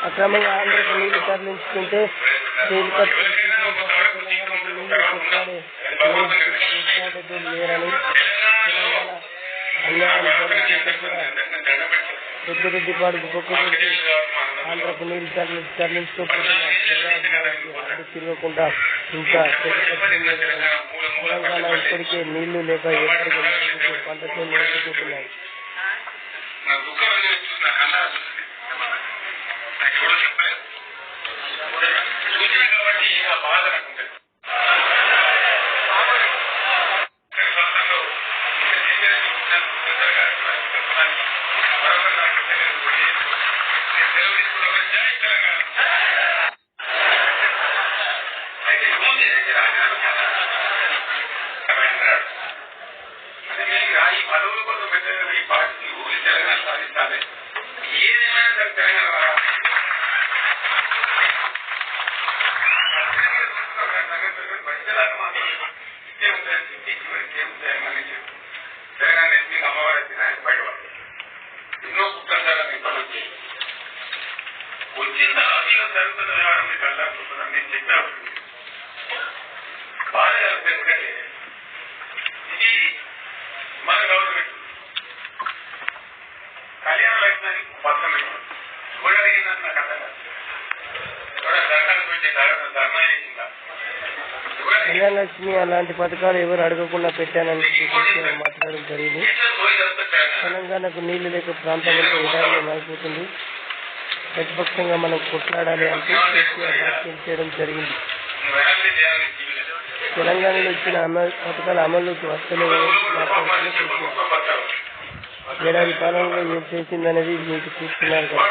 అక్రమంగా ఆంధ్రకు నీళ్లు తరలించుకుంటే జైలు లేరని అన్యాయాన్ని జరుగుతుంటే కూడా పెద్దరెడ్డిపాడుకు పొక్కుతుంటే ఆంధ్రకు నీళ్లు తరలించుకోకుండా తిరగకుండా ఇంకా తెలంగాణ ఇప్పటికే నీళ్లు లేక ఎప్పటికీ పంటతో నిలుచుకుంటున్నాయి. కళ్యాణలక్ష్మి అలాంటి పథకాలు ఎవరు అడగకుండా పెట్టానని మాట్లాడడం జరిగింది. తెలంగాణకు నీళ్లు లేక ప్రాంతం విధానం అయిపోతుంది. ప్రతిపక్షంగా మనం కొట్లాడాలి అంటూ వ్యాఖ్యలు చేయడం జరిగింది. తెలంగాణలో ఇచ్చిన పథకాల అమలుకి వస్తలేదని మాట్లాడుతున్న ఏడాది కాలంలో ఏం చేసిందనేది మీకు చూస్తున్నారు కదా.